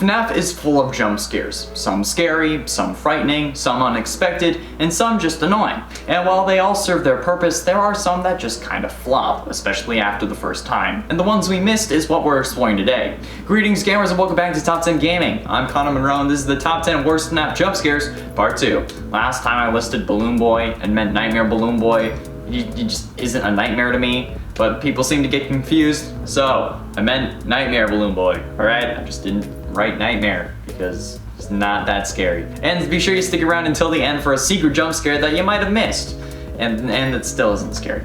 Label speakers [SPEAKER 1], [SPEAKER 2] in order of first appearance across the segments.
[SPEAKER 1] FNAF is full of jump scares, some scary, some frightening, some unexpected, and some just annoying. And while they all serve their purpose, there are some that just kind of flop, especially after the first time. And the ones we missed is what we're exploring today. Greetings gamers and welcome back to Top 10 Gaming. I'm Connor Monroe and this is the Top 10 Worst FNAF Jumpscares, Part 2. Last time I listed Balloon Boy and meant Nightmare Balloon Boy. He just isn't a nightmare to me, but people seem to get confused, so I meant Nightmare Balloon Boy, alright? I just didn't write Nightmare because it's not that scary. And be sure you stick around until the end for a secret jump scare that you might have missed, and it still isn't scary.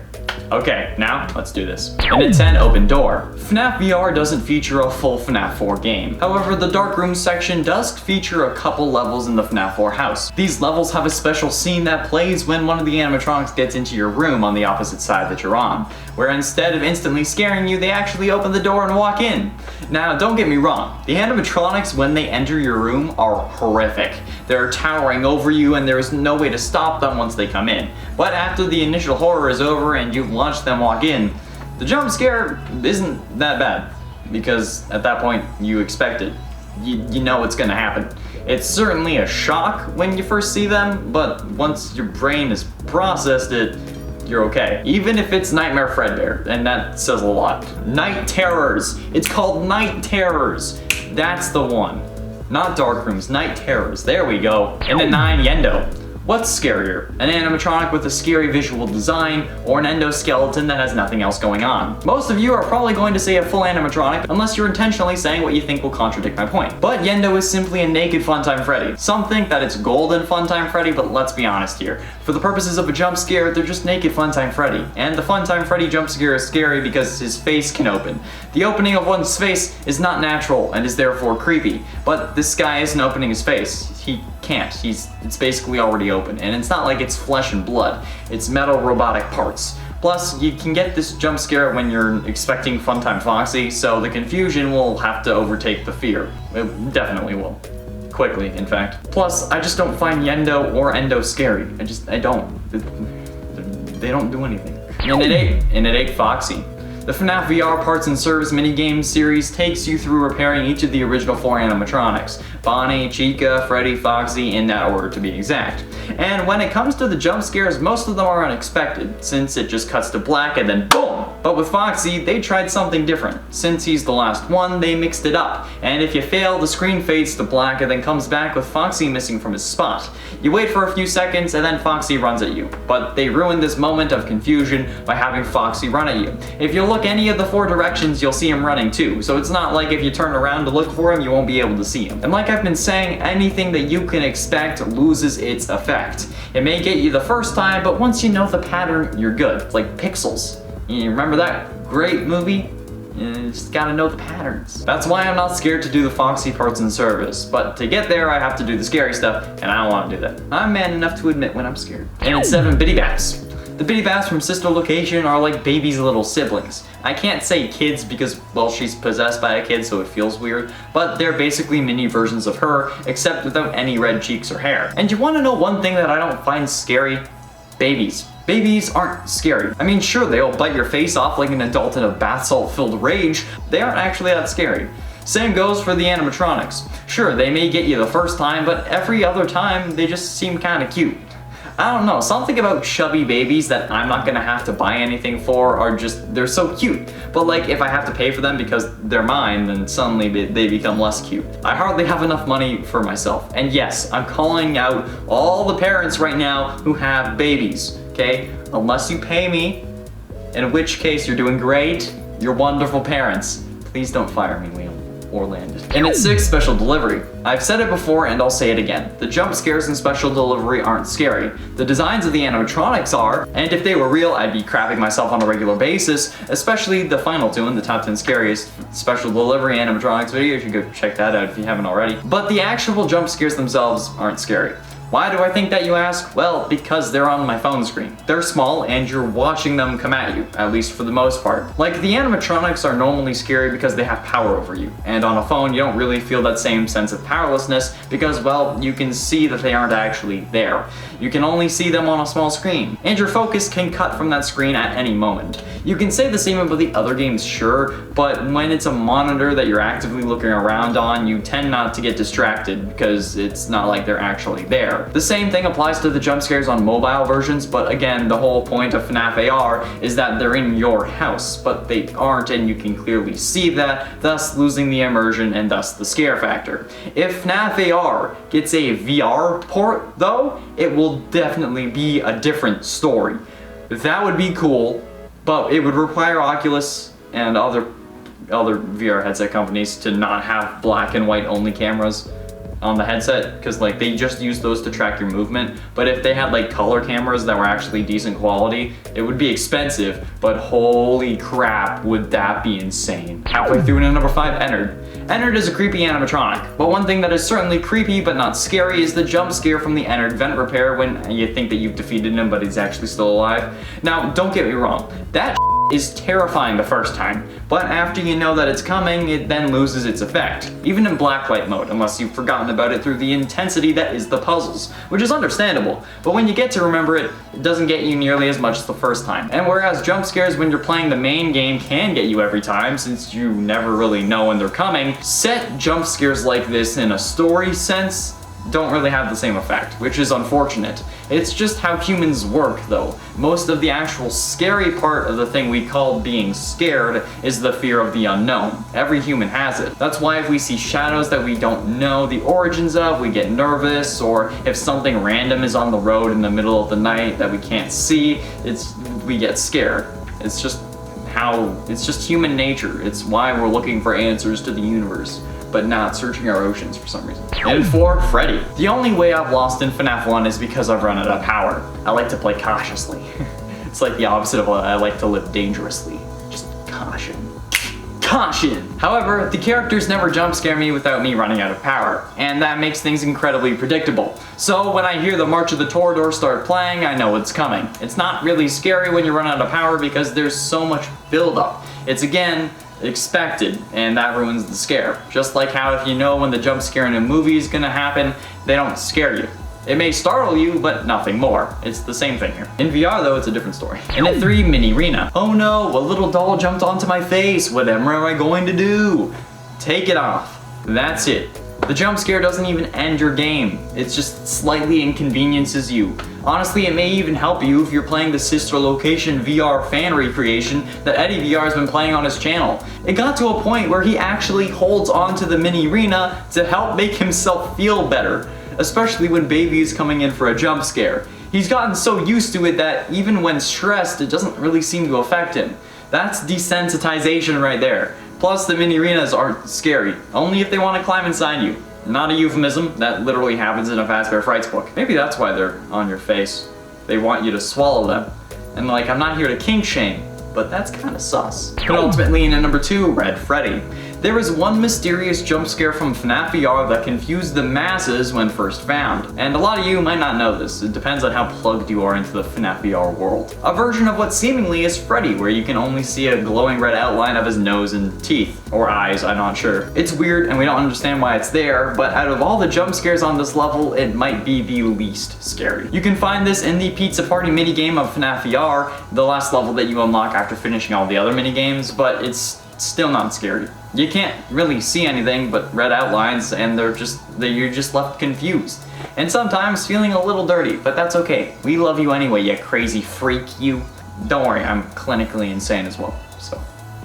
[SPEAKER 1] Okay, now let's do this. In a 10 open door. FNAF VR doesn't feature a full FNAF 4 game. However, the Dark Room section does feature a couple levels in the FNAF 4 house. These levels have a special scene that plays when one of the animatronics gets into your room on the opposite side that you're on, where instead of instantly scaring you, they actually open the door and walk in. Now, don't get me wrong, the animatronics when they enter your room are horrific. They're towering over you and there is no way to stop them once they come in. But after the initial horror is over and you've watched them walk in, the jump scare isn't that bad, because at that point you expect it. You know it's gonna happen. It's certainly a shock when you first see them, but once your brain has processed it, you're okay. Even if it's Nightmare Fredbear, and that says a lot. Night Terrors. It's called Night Terrors. That's the one. Not Dark Rooms, Night Terrors. There we go. In the 9, Yenndo. What's scarier? An animatronic with a scary visual design, or an endoskeleton that has nothing else going on? Most of you are probably going to say a full animatronic, unless you're intentionally saying what you think will contradict my point. But Yenndo is simply a naked Funtime Freddy. Some think that it's golden Funtime Freddy, but let's be honest here. For the purposes of a jump scare, they're just naked Funtime Freddy. And the Funtime Freddy jump scare is scary because his face can open. The opening of one's face is not natural and is therefore creepy. But this guy isn't opening his face. He can't. It's basically already open. And it's not like it's flesh and blood. It's metal robotic parts. Plus, you can get this jump scare when you're expecting Funtime Foxy, so the confusion will have to overtake the fear. It definitely will. Quickly, in fact. Plus, I just don't find Yenndo or Endo scary. I don't. They don't do anything. In at 8, Foxy. The FNAF VR Parts and Service minigame series takes you through repairing each of the original 4 animatronics. Bonnie, Chica, Freddy, Foxy, in that order to be exact. And when it comes to the jump scares, most of them are unexpected, since it just cuts to black and then boom! But with Foxy, they tried something different. Since he's the last one, they mixed it up. And if you fail, the screen fades to black and then comes back with Foxy missing from his spot. You wait for a few seconds and then Foxy runs at you. But they ruined this moment of confusion by having Foxy run at you. If you look any of the 4 directions, you'll see him running too. So it's not like if you turn around to look for him, you won't be able to see him. And like I've been saying, anything that you can expect loses its effect. It may get you the first time, but once you know the pattern, you're good. It's like Pixels. You remember that great movie? You just gotta know the patterns. That's why I'm not scared to do the Foxy Parts and Service, but to get there I have to do the scary stuff, and I don't want to do that. I'm man enough to admit when I'm scared. And at 7, Bidybaps. The Bidybaps from Sister Location are like baby's little siblings. I can't say kids because, well, she's possessed by a kid so it feels weird, but they're basically mini versions of her, except without any red cheeks or hair. And you wanna know one thing that I don't find scary? Babies. Babies aren't scary. I mean, sure, they'll bite your face off like an adult in a bath salt-filled rage. They aren't actually that scary. Same goes for the animatronics. Sure, they may get you the first time, but every other time, they just seem kinda cute. I don't know, something about chubby babies that I'm not gonna have to buy anything for are just, they're so cute. But like, if I have to pay for them because they're mine, then suddenly they become less cute. I hardly have enough money for myself. And yes, I'm calling out all the parents right now who have babies, okay? Unless you pay me, in which case you're doing great, you're wonderful parents. Please don't fire me, Liam. Or landed. And at 6, Special Delivery. I've said it before and I'll say it again. The jump scares in Special Delivery aren't scary. The designs of the animatronics are, and if they were real, I'd be crapping myself on a regular basis, especially the final 2 in the top 10 scariest Special Delivery animatronics video. You should go check that out if you haven't already. But the actual jump scares themselves aren't scary. Why do I think that, you ask? Well, because they're on my phone screen. They're small and you're watching them come at you, at least for the most part. Like, the animatronics are normally scary because they have power over you. And on a phone, you don't really feel that same sense of powerlessness because, well, you can see that they aren't actually there. You can only see them on a small screen. And your focus can cut from that screen at any moment. You can say the same about the other games, sure, but when it's a monitor that you're actively looking around on, you tend not to get distracted because it's not like they're actually there. The same thing applies to the jump scares on mobile versions, but again, the whole point of FNAF AR is that they're in your house, but they aren't, and you can clearly see that, thus losing the immersion and thus the scare factor. If FNAF AR gets a VR port, though, it will definitely be a different story. That would be cool, but it would require Oculus and other VR headset companies to not have black and white only cameras on the headset, because like they just use those to track your movement. But if they had like color cameras that were actually decent quality, it would be expensive, but holy crap, would that be insane. Halfway through into number 5, Ennard. Ennard is a creepy animatronic, but one thing that is certainly creepy but not scary is the jump scare from the Ennard vent repair when you think that you've defeated him but he's actually still alive. Now, don't get me wrong, that is terrifying the first time, but after you know that it's coming, it then loses its effect, even in blacklight mode, unless you've forgotten about it through the intensity that is the puzzles, which is understandable, but when you get to remember it, it doesn't get you nearly as much as the first time. And whereas jump scares when you're playing the main game can get you every time, since you never really know when they're coming, set jump scares like this in a story sense don't really have the same effect, which is unfortunate. It's just how humans work, though. Most of the actual scary part of the thing we call being scared is the fear of the unknown. Every human has it. That's why if we see shadows that we don't know the origins of, we get nervous, or if something random is on the road in the middle of the night that we can't see, we get scared. It's just human nature. It's why we're looking for answers to the universe, but not searching our oceans for some reason. And 4, Freddy. The only way I've lost in FNAF 1 is because I've run out of power. I like to play cautiously. It's like the opposite of I like to live dangerously. Just caution. Caution! However, the characters never jump scare me without me running out of power, and that makes things incredibly predictable. So when I hear the March of the Toreador start playing, I know it's coming. It's not really scary when you run out of power because there's so much buildup. It's again, expected, and that ruins the scare. Just like how if you know when the jump scare in a movie is gonna happen, they don't scare you. It may startle you, but nothing more. It's the same thing here. In VR though, it's a different story. And at 3, Minireenas. Oh no, a little doll jumped onto my face. Whatever am I going to do? Take it off. That's it. The jump scare doesn't even end your game. It's just slightly inconveniences you. Honestly, it may even help you if you're playing the Sister Location VR fan recreation that Eddie VR has been playing on his channel. It got to a point where he actually holds onto the Minireenas to help make himself feel better, especially when Baby is coming in for a jump scare. He's gotten so used to it that even when stressed, it doesn't really seem to affect him. That's desensitization right there. Plus, the Minireenas aren't scary, only if they want to climb inside you. Not a euphemism, that literally happens in a Fazbear Frights book. Maybe that's why they're on your face. They want you to swallow them. And like, I'm not here to kink shame, but that's kinda sus. But ultimately, in at number 2, Red Freddy. There is one mysterious jump scare from FNAF VR that confused the masses when first found. And a lot of you might not know this, it depends on how plugged you are into the FNAF VR world. A version of what seemingly is Freddy, where you can only see a glowing red outline of his nose and teeth. Or eyes, I'm not sure. It's weird and we don't understand why it's there, but out of all the jump scares on this level, it might be the least scary. You can find this in the Pizza Party minigame of FNAF VR, the last level that you unlock after finishing all the other minigames, but it's still not scary. You can't really see anything but red outlines, and you're just left confused. And sometimes feeling a little dirty, but that's okay. We love you anyway, you crazy freak, you. Don't worry, I'm clinically insane as well, so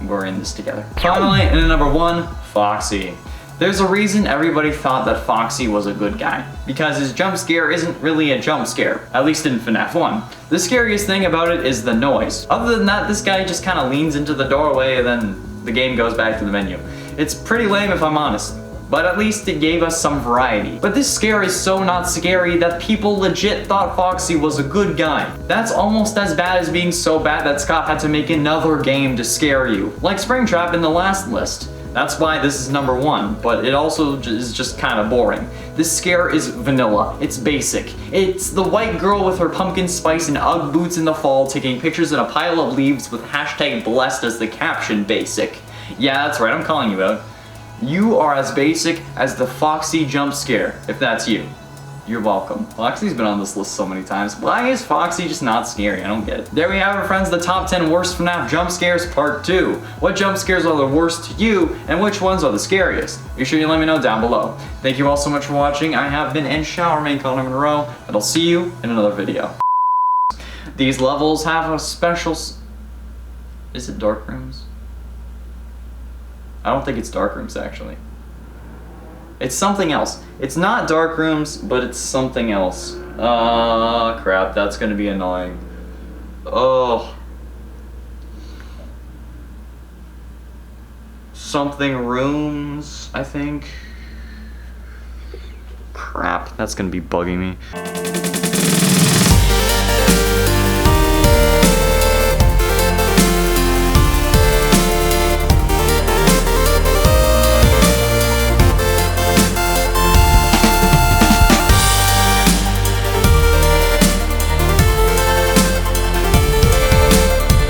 [SPEAKER 1] we're in this together. Finally, in at number 1, Foxy. There's a reason everybody thought that Foxy was a good guy, because his jump scare isn't really a jump scare, at least in FNAF 1. The scariest thing about it is the noise. Other than that, this guy just kind of leans into the doorway and then the game goes back to the menu. It's pretty lame if I'm honest, but at least it gave us some variety. But this scare is so not scary that people legit thought Foxy was a good guy. That's almost as bad as being so bad that Scott had to make another game to scare you, like Springtrap in the last list. That's why this is number 1, but it also is just kind of boring. This scare is vanilla, it's basic. It's the white girl with her pumpkin spice and Ugg boots in the fall taking pictures in a pile of leaves with hashtag blessed as the caption basic. Yeah, that's right, I'm calling you out. You are as basic as the Foxy jump scare, if that's you. You're welcome. Foxy's been on this list so many times. Why is Foxy just not scary? I don't get it. There we have it, friends, the top 10 worst FNAF jump scares part 2. What jump scares are the worst to you, and which ones are the scariest? Be sure you let me know down below. Thank you all so much for watching. I have been and shall remain Connor Monroe, and I'll see you in another video. These levels have a special... Is it dark rooms? I don't think it's dark rooms, actually. It's something else. It's not dark rooms, but it's something else. Crap, that's gonna be annoying. Oh. Something rooms, I think. Crap, that's gonna be bugging me.